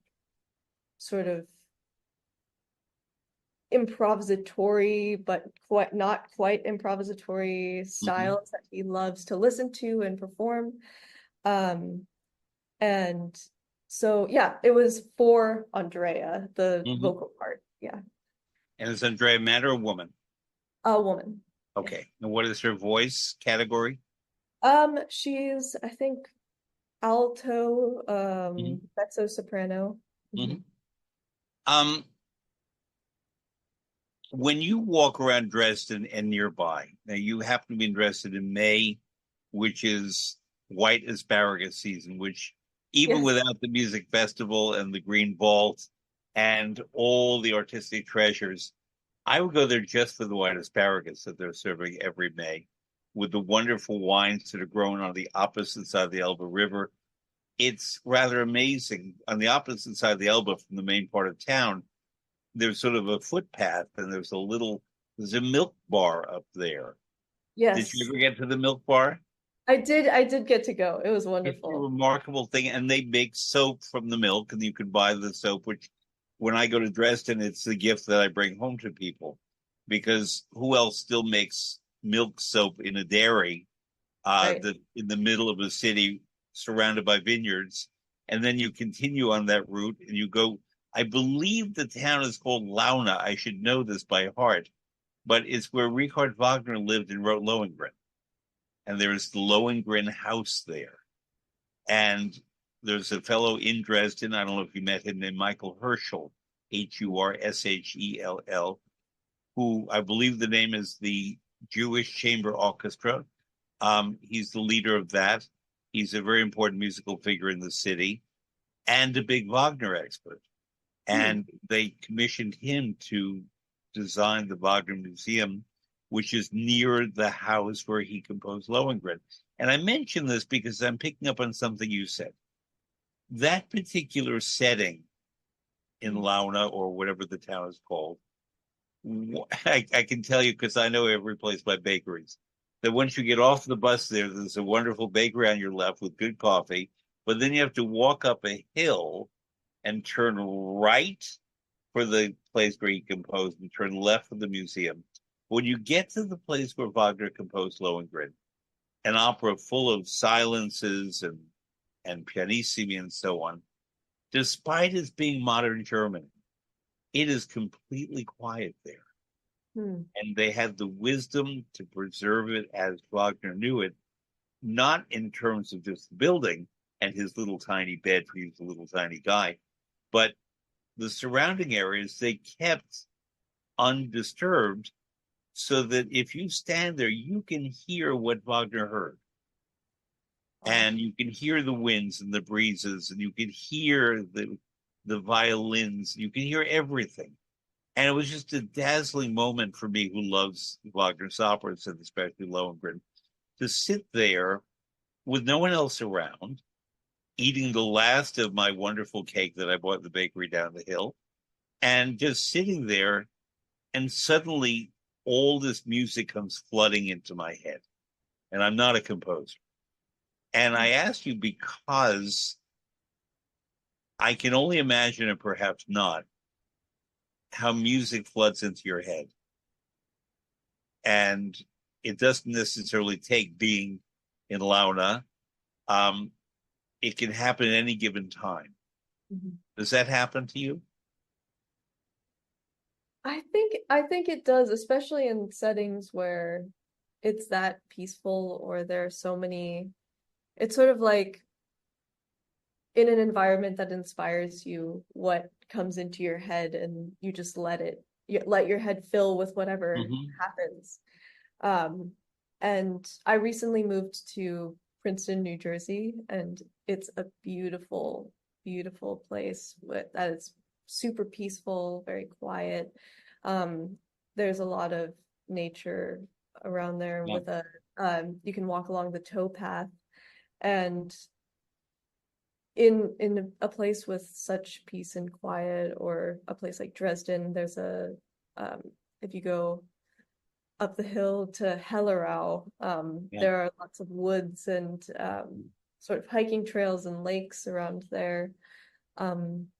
sort of improvisatory, but quite not quite improvisatory Hmm. styles that he loves to listen to and perform. Um, and so yeah, it was for Andrea, the Hmm. vocal part. Yeah. And is Andrea a man or a woman? A woman. Yeah. Okay. And what is her voice category? She's I think alto, Hmm. mezzo soprano. Hmm. Mhm. Um, when you walk around Dresden and nearby, now you happen to be in Dresden in May, which is white asparagus season, which even Yes. without the music festival and the green vault and all the artistic treasures, I would go there just for the white asparagus that they're serving every May with the wonderful wines that are grown on the opposite side of the Elbe River. It's rather amazing. On the opposite side of the Elbe from the main part of town, there's sort of a footpath and there's a milk bar up there. Did you Yes. ever get to the milk bar? I did get to go. It was It's a wonderful. remarkable thing. And they make soap from the milk, and you can buy the soap, which when I go to Dresden, it's the gift that I bring home to people. Because who else still makes milk soap in a dairy Right. that in the middle of a city surrounded by vineyards? And then you continue on that route and you go. I believe the town is called Launa. I should know this by heart, but it's where Richard Wagner lived and wrote Lohengrin. And there is the Lohengrin house there. And there's a fellow in Dresden, I don't know if you met him, named Michael Herschel, Hurshell, who I believe the name is the Jewish Chamber Orchestra. He's the leader of that. He's a very important musical figure in the city and a big Wagner expert. Hmm. And they commissioned him to design the Wagner Museum, which is near the house where he composed Lohengrin. And I mention this because I'm picking up on something you said. That particular setting in Launa or whatever the town is called, I can tell you because I know every place by bakeries. That once you get off the bus there, there's a wonderful bakery on your left with good coffee, but then you have to walk up a hill and turn right for the place where he composed and turn left for the museum. When you get to the place where Wagner composed Lohengrin, an opera full of silences and pianissimi and so on, despite its being modern Germany, it is completely quiet there. Hmm. And they had the wisdom to preserve it as Wagner knew it, not in terms of just the building and his little tiny bed, for he's a little tiny guy, but the surrounding areas they kept undisturbed so that if you stand there, you can hear what Wagner heard. Wow. And you can hear the winds and the breezes, and you can hear the violins, you can hear everything. And it was just a dazzling moment for me who loves Wagner's operas and especially Lohengrin to sit there with no one else around, eating the last of my wonderful cake that I bought in the bakery down the hill, and just sitting there, and suddenly all this music comes flooding into my head. And I'm not a composer. And I ask you because I can only imagine, and perhaps not, how music floods into your head. And it doesn't necessarily take being in Launa. Um, it can happen at any given time. Mhm. Does that happen to you? I think it does, especially in settings where it's that peaceful or there are so many. It's sort of like in an environment that inspires you, what comes into your head, and you just let your head fill with whatever Mm-hmm. happens. Um, and I recently moved to Princeton, New Jersey, and it's a beautiful, beautiful place that is super peaceful, very quiet. Um, there's a lot of nature around there Yeah. with you can walk along the towpath, and in a place with such peace and quiet, or a place like Dresden, there's um, if you go up the hill to Hellerau, Yeah. there are lots of woods and sort of hiking trails and lakes around there. Um,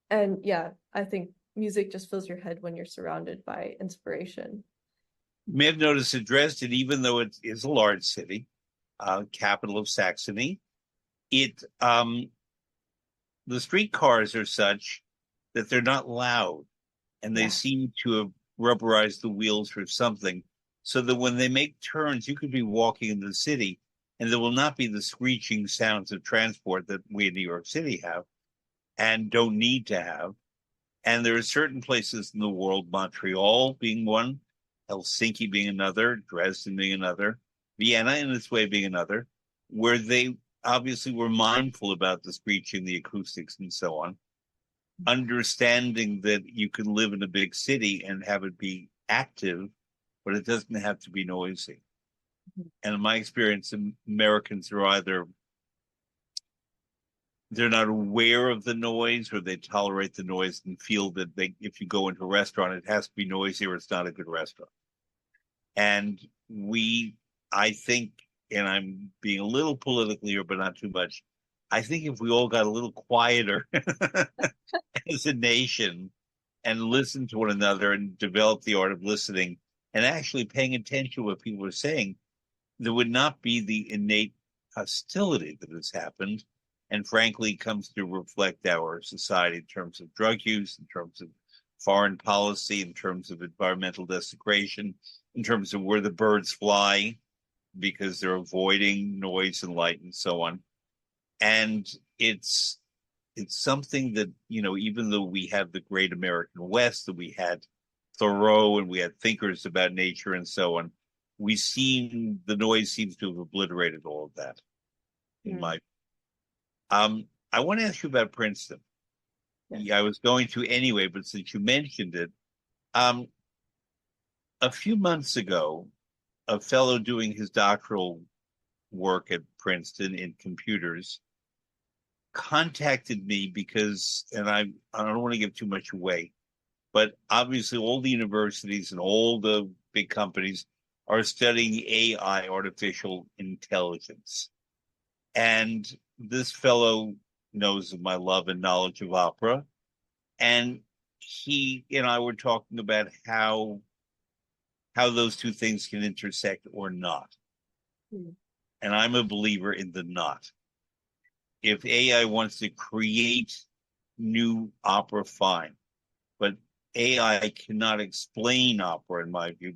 and yeah, I think music just fills your head when you're surrounded by inspiration. You may have noticed that Dresden, even though it is a large city, capital of Saxony, it the streetcars are such that they're not loud, and they Yeah. seem to have rubberized the wheels or something, so that when they make turns, you could be walking in the city, and there will not be the screeching sounds of transport that we in New York City have and don't need to have. And there are certain places in the world, Montreal being one, Helsinki being another, Dresden being another, Vienna in its way being another, where they obviously were mindful about the screeching, the acoustics, and so on, understanding that you can live in a big city and have it be active, but it doesn't have to be noisy. And in my experience, Americans are either they're not aware of the noise, or they tolerate the noise and feel that if you go into a restaurant, it has to be noisy or it's not a good restaurant. And I think, and I'm being a little political here, but not too much. I think if we all got a little quieter as a nation and listened to one another and developed the art of listening and actually paying attention to what people are saying, there would not be the innate hostility that has happened, and frankly comes to reflect our society in terms of drug use, in terms of foreign policy, in terms of environmental desecration, in terms of where the birds fly because they're avoiding noise and light and so on. And it's it's something that, even though we have the great American West, that we had Thoreau and we had thinkers about nature and so on, the noise seems to have obliterated all of that in Mm. my. I want to ask you about Princeton. Yes. Yeah, I was going to anyway, but since you mentioned it, um, a few months ago, a fellow doing his doctoral work at Princeton in computers contacted me because, and I don't want to give too much away, but obviously all the universities and all the big companies are studying AI, artificial intelligence. And this fellow knows of my love and knowledge of opera. And he and I were talking about how those two things can intersect or not. Mm. And I'm a believer in the not. If AI wants to create new opera, fine. But AI cannot explain opera, in my view,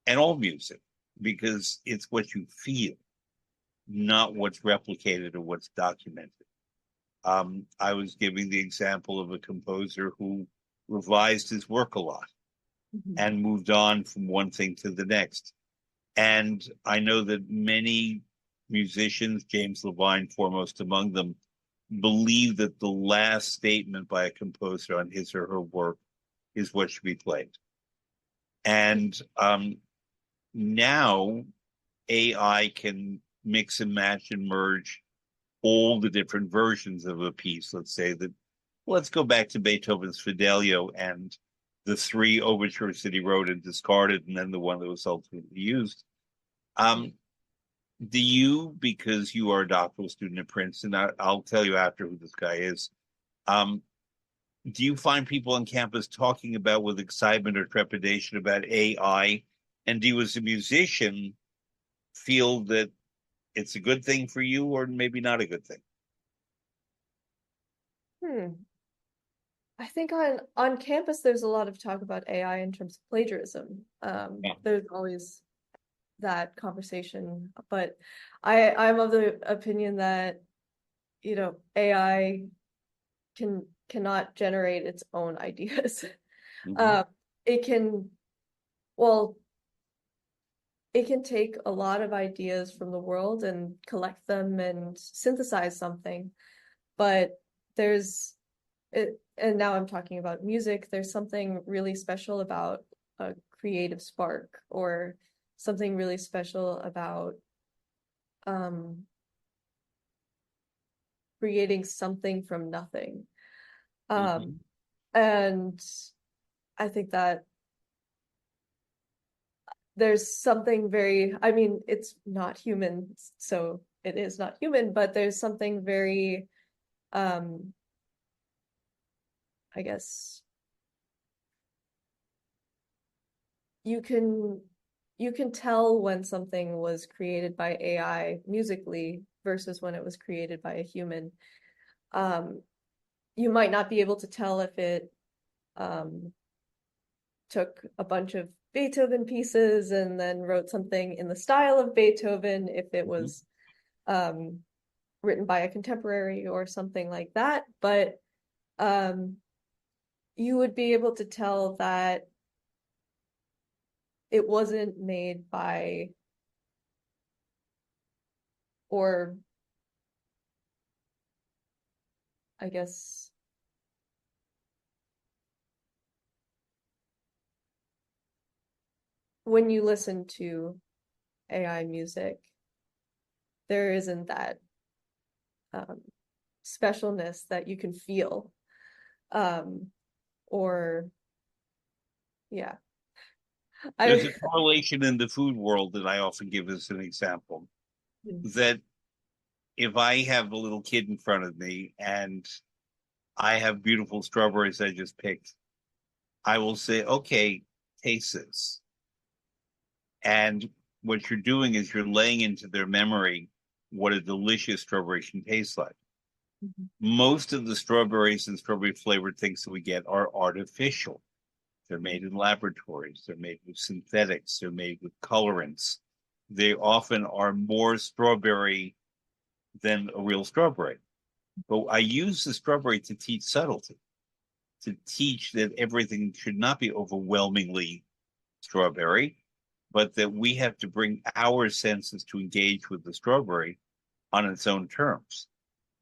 and all music, because it's what you feel, not what's replicated or what's documented. I was giving the example of a composer who revised his work a lot Mhm. and moved on from one thing to the next. And I know that many musicians, James Levine foremost among them, believe that the last statement by a composer on his or her work is what should be played. And now AI can mix and match and merge all the different versions of a piece. Let's go back to Beethoven's Fidelio and the three overtures that he wrote and discarded, and then the one that was ultimately used. Um, do you, because you are a doctoral student at Princeton, I'll tell you after who this guy is. Um, do you find people on campus talking about with excitement or trepidation about AI? And do you, as a musician, feel that it's a good thing for you or maybe not a good thing? Hmm. I think on campus there's a lot of talk about AI in terms of plagiarism. Yeah. There's always that conversation, but I'm of the opinion that, AI cannot generate its own ideas. Mm-hmm. Uh, it can, well, it can take a lot of ideas from the world and collect them and synthesize something. But there's it, and now I'm talking about music, there's something really special about a creative spark, or something really special about um, creating something from nothing. Um, Mm-hmm. and I think that there's something very, I mean, it's not human, so it is not human, but there's something very, um, I guess you can you can tell when something was created by AI musically versus when it was created by a human. Um, you might not be able to tell if it um, took a bunch of Beethoven pieces and then wrote something in the style of Beethoven, if it Mm-hmm. was um, written by a contemporary or something like that. But um, you would be able to tell that it wasn't made by, or I guess when you listen to AI music, there isn't that um, specialness that you can feel. Um, or yeah, There's I a correlation in the food world that I often give as an example, that if I have a little kid in front of me and I have beautiful strawberries I just picked, I will say, okay, taste this. And what you're doing is you're laying into their memory what a delicious strawberry can taste like. Most of the strawberries and strawberry flavored things that we get are artificial. They're made in laboratories, they're made with synthetics, they're made with colorants. They often are more strawberry than a real strawberry. But I use the strawberry to teach subtlety, to teach that everything should not be overwhelmingly strawberry, but that we have to bring our senses to engage with the strawberry on its own terms,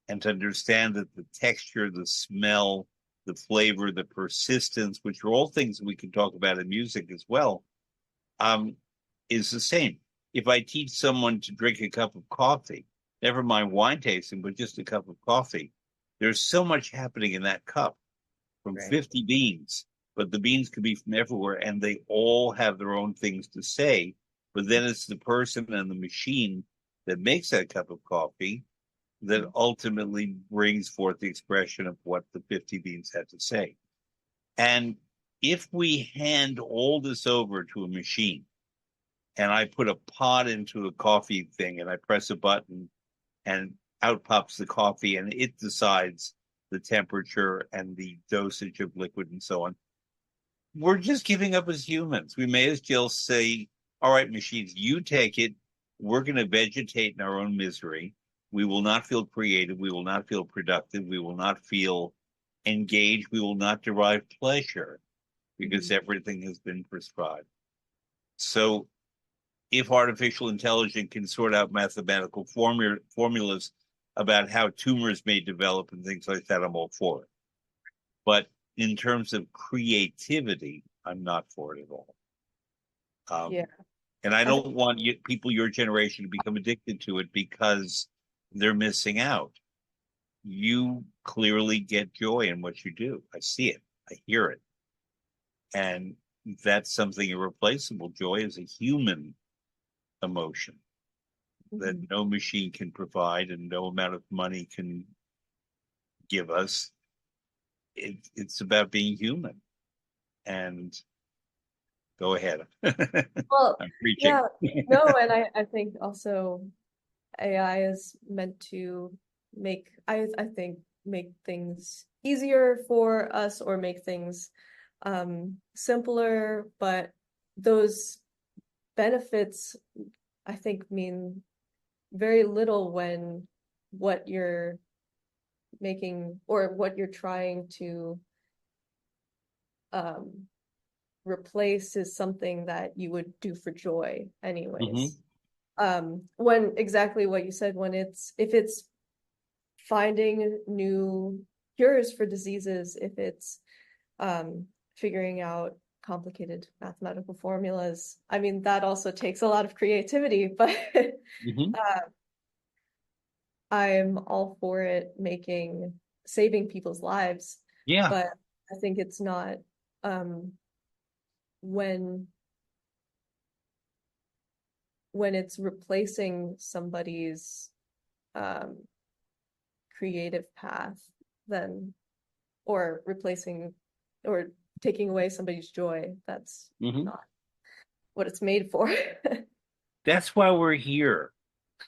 and to understand that the texture, the smell, the flavor, the persistence, which are all things that we can talk about in music as well, um, is the same. If I teach someone to drink a cup of coffee, never mind wine tasting, but just a cup of coffee, there's so much happening in that cup from right. 50 beans, but the beans could be from everywhere and they all have their own things to say. But then it's the person and the machine that makes that cup of coffee that ultimately brings forth the expression of what the 50 beans had to say. And if we hand all this over to a machine and I put a pot into a coffee thing and I press a button and out pops the coffee and it decides the temperature and the dosage of liquid and so on, we're just giving up as humans. We may as well say, all right, machines, you take it. We're going to vegetate in our own misery. We will not feel creative. We will not feel productive. We will not feel engaged. We will not derive pleasure because Mhm. everything has been prescribed. So if artificial intelligence can sort out mathematical formulas about how tumors may develop and things like that, I'm all for it. But in terms of creativity, I'm not for it at all. Yeah, And I I think don't want people your generation to become addicted to it because they're missing out. You clearly get joy in what you do. I see it, I hear it. And that's something irreplaceable. Joy is a human emotion that mhm. no machine can provide and no amount of money can give us. It's about being human. And go ahead. Well, I'm preaching. yeah, no, and I think also AI is meant to I think make things easier for us, or make things simpler, but those benefits I think mean very little when what you're making, or what you're trying to um replace is something that you would do for joy Hmm. anyways. When exactly what you said, when if it's finding new cures for diseases, if it's figuring out complicated mathematical formulas, I mean, that also takes a lot of creativity, but Hmm. I'm all for it saving people's lives, Yeah. but I think it's not um when it's replacing somebody's um creative path, then or replacing or taking away somebody's joy, that's Hmm. not what it's made for. That's why we're here,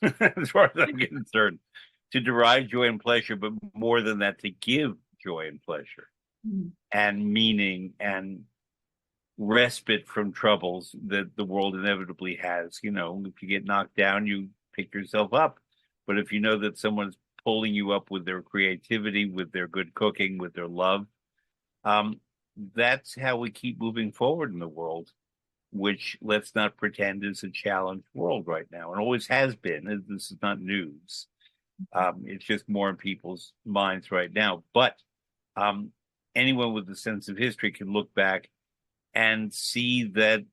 as far as I'm concerned, to derive joy and pleasure, but more than that, to give joy and pleasure and meaning and respite from troubles that the world inevitably has. You know, if you get knocked down, you pick yourself up. But if you know that someone's pulling you up with their creativity, with their good cooking, with their love, um, that's how we keep moving forward in the world, which let's not pretend is a challenged world right now and always has been. This is not news. It's just more in people's minds right now. But um, anyone with a sense of history can look back and see that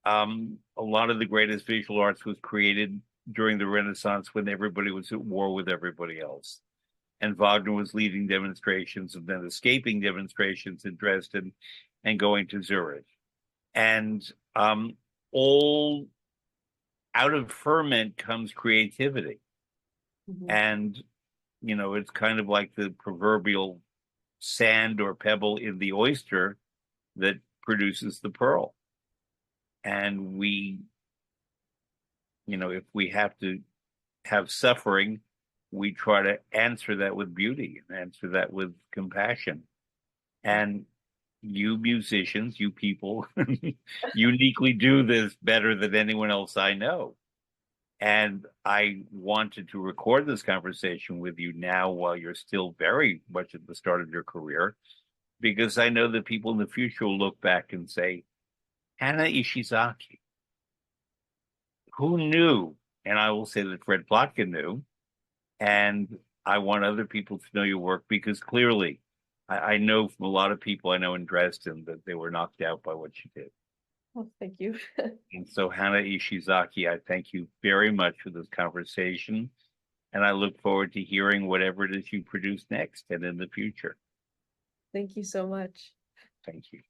a lot of the greatest visual arts was created during the Renaissance when everybody was at war with everybody else. And Wagner was leading demonstrations and then escaping demonstrations in Dresden and going to Zurich. And all out of ferment comes creativity. Mhm. And, you know, it's kind of like the proverbial sand or pebble in the oyster that produces the pearl. And we, you know, if we have to have suffering, we try to answer that with beauty and answer that with compassion. And you musicians, you people, uniquely do this better than anyone else I know. And I wanted to record this conversation with you now while you're still very much at the start of your career, because I know that people in the future will look back and say, Hannah Ishizaki, who knew? And I will say that Fred Plotkin knew. And I want other people to know your work because clearly I know from a lot of people I know in Dresden that they were knocked out by what you did. Well, thank you. And so, Hannah Ishizaki, I thank you very much for this conversation. And I look forward to hearing whatever it is you produce next and in the future. Thank you so much. Thank you.